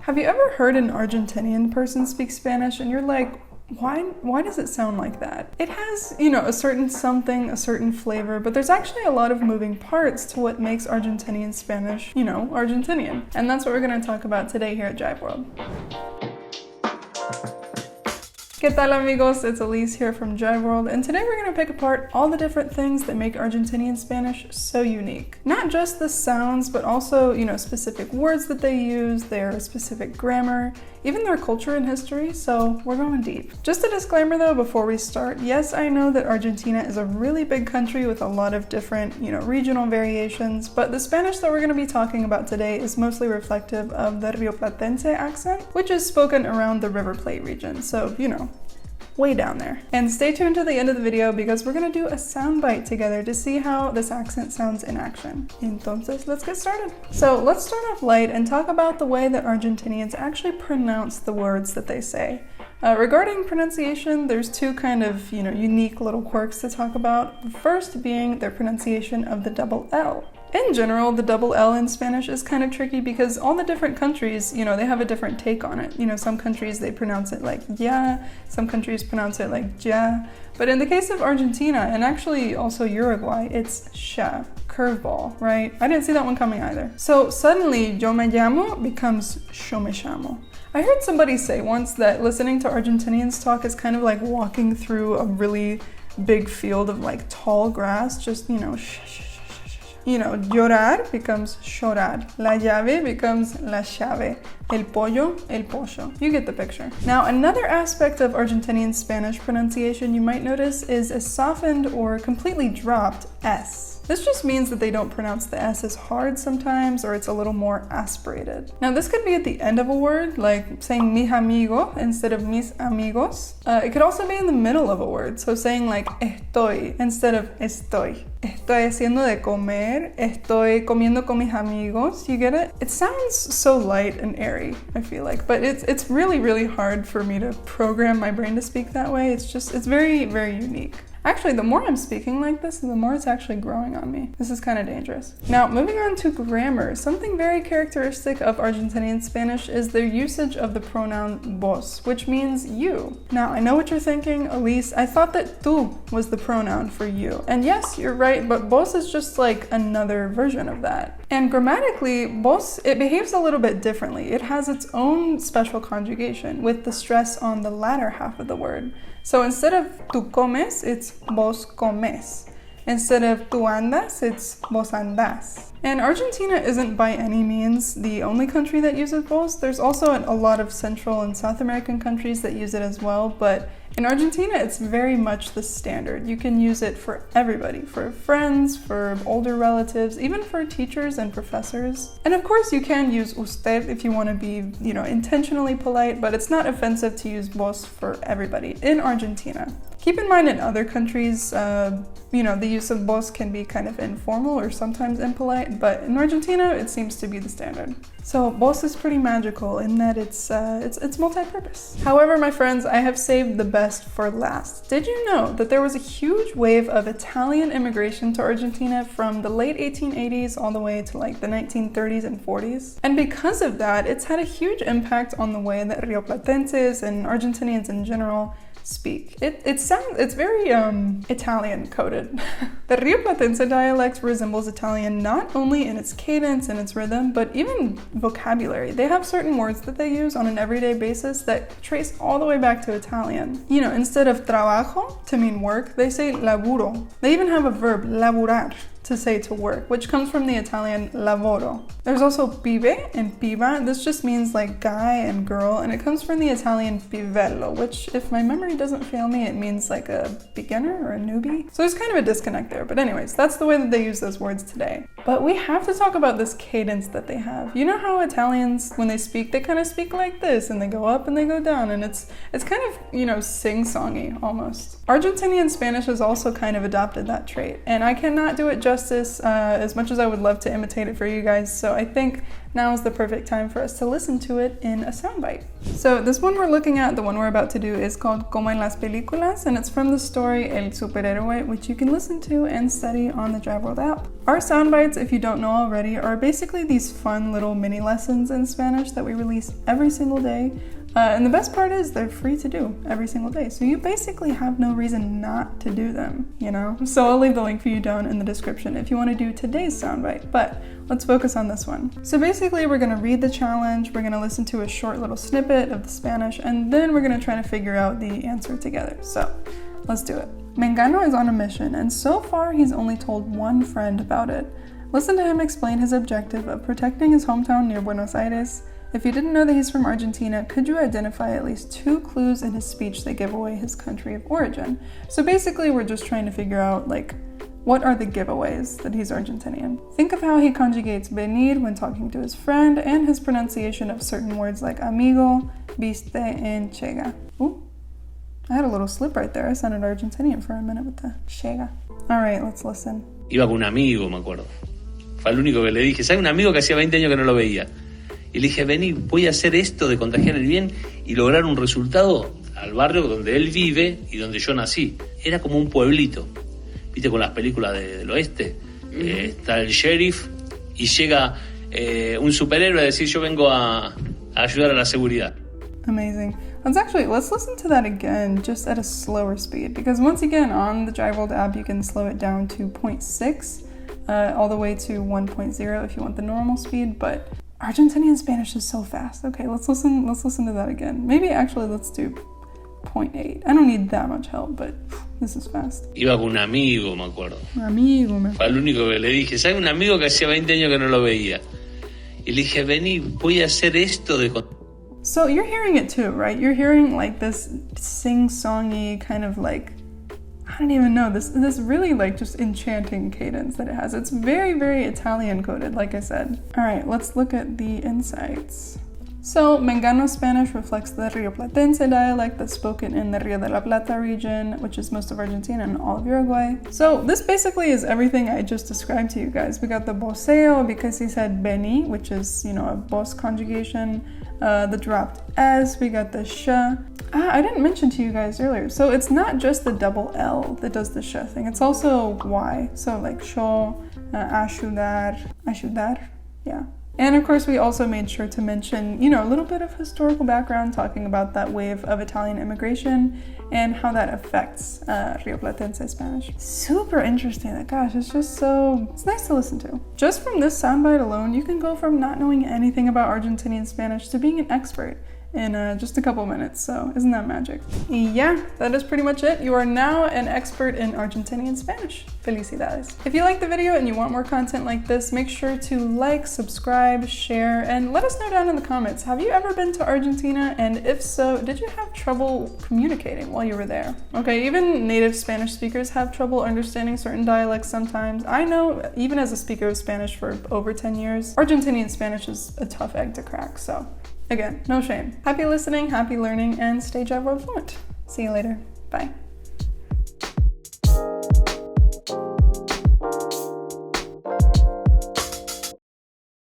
Have you ever heard an Argentinian person speak Spanish and you're like, why does it sound like that? It has, a certain something, a certain flavor, but there's actually a lot of moving parts to what makes Argentinian Spanish, Argentinian. And that's what we're going to talk about today here at Jiveworld. ¿Qué tal amigos? It's Elise here from Jiveworld, and today we're going to pick apart all the different things that make Argentinian Spanish so unique. Not just the sounds, but also, specific words that they use, their specific grammar, even their culture and history, so we're going deep. Just a disclaimer though before we start, yes, I know that Argentina is a really big country with a lot of different, regional variations, but the Spanish that we're going to be talking about today is mostly reflective of the Rioplatense accent, which is spoken around the River Plate region, so, way down there. And stay tuned to the end of the video because we're gonna do a soundbite together to see how this accent sounds in action. Entonces, let's get started. So let's start off light and talk about the way that Argentinians actually pronounce the words that they say. Regarding pronunciation, there's two kind of, unique little quirks to talk about. The first being their pronunciation of the double L. In general, the double L in Spanish is kind of tricky because all the different countries, they have a different take on it. Some countries they pronounce it like ya, some countries pronounce it like ja. But in the case of Argentina, and actually also Uruguay, it's sha, curveball, right? I didn't see that one coming either. So suddenly, yo me llamo becomes yo me llamo. I heard somebody say once that listening to Argentinians talk is kind of like walking through a really big field of like tall grass, just, llorar becomes llorar. La llave becomes la llave. El pollo. You get the picture. Now, another aspect of Argentinian Spanish pronunciation you might notice is a softened or completely dropped S. This just means that they don't pronounce the S as hard sometimes, or it's a little more aspirated. Now, this could be at the end of a word, like saying mi amigo instead of mis amigos. It could also be in the middle of a word, so saying like estoy instead of estoy. Estoy haciendo de comer, estoy comiendo con mis amigos, you get it? It sounds so light and airy, I feel like, but it's really, really hard for me to program my brain to speak that way. It's very, very unique. Actually, the more I'm speaking like this, the more it's actually growing on me. This is kind of dangerous. Now, moving on to grammar, something very characteristic of Argentinian Spanish is their usage of the pronoun vos, which means you. Now, I know what you're thinking, Elise, I thought that tú was the pronoun for you. And yes, you're right, but vos is just like another version of that. And grammatically, vos, it behaves a little bit differently. It has its own special conjugation with the stress on the latter half of the word. So instead of tú comes, it's vos comes. Instead of tú andas, it's vos andas. And Argentina isn't by any means the only country that uses vos. There's also a lot of Central and South American countries that use it as well, but in Argentina, it's very much the standard. You can use it for everybody, for friends, for older relatives, even for teachers and professors. And of course, you can use usted if you want to be, intentionally polite, but it's not offensive to use vos for everybody in Argentina. Keep in mind in other countries, the use of vos can be kind of informal or sometimes impolite, but in Argentina, it seems to be the standard. So vos is pretty magical in that it's multi-purpose. However, my friends, I have saved the best for last. Did you know that there was a huge wave of Italian immigration to Argentina from the late 1880s all the way to like the 1930s and 40s? And because of that, it's had a huge impact on the way that Rioplatenses and Argentinians in general speak. It's very Italian coded. The Rioplatense dialect resembles Italian not only in its cadence and its rhythm, but even vocabulary. They have certain words that they use on an everyday basis that trace all the way back to Italian. Instead of trabajo to mean work, they say laburo. They even have a verb, laburar, to say to work, which comes from the Italian lavoro. There's also pibe and piba. This just means like guy and girl, and it comes from the Italian pivello, which, if my memory doesn't fail me, it means like a beginner or a newbie. So there's kind of a disconnect there, but anyways, that's the way that they use those words today. But we have to talk about this cadence that they have. You know how Italians, when they speak, they kind of speak like this, and they go up and they go down, and it's kind of, sing-songy almost. Argentinian Spanish has also kind of adopted that trait, and I cannot do it justice as much as I would love to imitate it for you guys, so I think now is the perfect time for us to listen to it in a soundbite. So this one we're looking at, the one we're about to do, is called Como en las películas, and it's from the story El Superhéroe, which you can listen to and study on the Jiveworld app. Our soundbites, if you don't know already, are basically these fun little mini lessons in Spanish that we release every single day. And the best part is they're free to do every single day. So you basically have no reason not to do them, you know? So I'll leave the link for you down in the description if you want to do today's soundbite, but let's focus on this one. So basically we're gonna read the challenge, we're gonna listen to a short little snippet of the Spanish, and then we're gonna try to figure out the answer together. So let's do it. Mengano is on a mission, and so far he's only told one friend about it. Listen to him explain his objective of protecting his hometown near Buenos Aires. If you didn't know that he's from Argentina, could you identify at least 2 clues in his speech that give away his country of origin? So basically we're just trying to figure out, like, what are the giveaways that he's Argentinian? Think of how he conjugates venir when talking to his friend and his pronunciation of certain words like amigo, viste, and chega. Ooh, I had a little slip right there. I sounded Argentinian for a minute with the chega. All right, let's listen. Iba con un amigo, me acuerdo. Fue el único que le dije, ¿sabes? Un amigo que hacía 20 años que no lo veía. Y le dije, vení, voy a hacer esto de contagiar el bien y lograr un resultado al barrio donde él vive y donde yo nací. Era como un pueblito. ¿Viste con las películas del oeste? Está el sheriff y llega un superhéroe a decir, yo vengo a ayudar a la seguridad. Amazing. Let's listen to that again, just at a slower speed. Because once again, on the Jiveworld app, you can slow it down to 0.6, all the way to 1.0 if you want the normal speed, but Argentinian Spanish is so fast. Okay, let's listen to that again. Maybe actually let's do 0.8. I don't need that much help, but this is fast. Iba con un amigo, me acuerdo. Fue el único que le dije, ¿sabes? Un amigo que hacía 20 años que no lo veía. Y le dije, vení, voy a hacer esto de... So you're hearing it too, right? You're hearing like this sing-songy kind of like, I don't even know, this really like just enchanting cadence that it has. It's very, very Italian coded, like I said. All right, let's look at the insights. So Mengano Spanish reflects the Rioplatense dialect that's spoken in the Rio de la Plata region, which is most of Argentina and all of Uruguay. So this basically is everything I just described to you guys. We got the voseo because he said beni, which is, you know, a vos conjugation. The dropped S, we got the sh. I didn't mention to you guys earlier, so it's not just the double L that does the sh thing, it's also Y. So like sho, ayudar, yeah. And of course we also made sure to mention, you know, a little bit of historical background talking about that wave of Italian immigration and how that affects Rioplatense Spanish. Super interesting. Gosh, it's nice to listen to. Just from this soundbite alone, you can go from not knowing anything about Argentinian Spanish to being an expert in just a couple minutes, so isn't that magic? Yeah, that is pretty much it. You are now an expert in Argentinian Spanish. Felicidades. If you like the video and you want more content like this, make sure to like, subscribe, share, and let us know down in the comments. Have you ever been to Argentina? And if so, did you have trouble communicating while you were there? Okay, even native Spanish speakers have trouble understanding certain dialects sometimes. I know, even as a speaker of Spanish for over 10 years, Argentinian Spanish is a tough egg to crack, so again, no shame. Happy listening, happy learning, and stay Jiveworld fluent. See you later. Bye.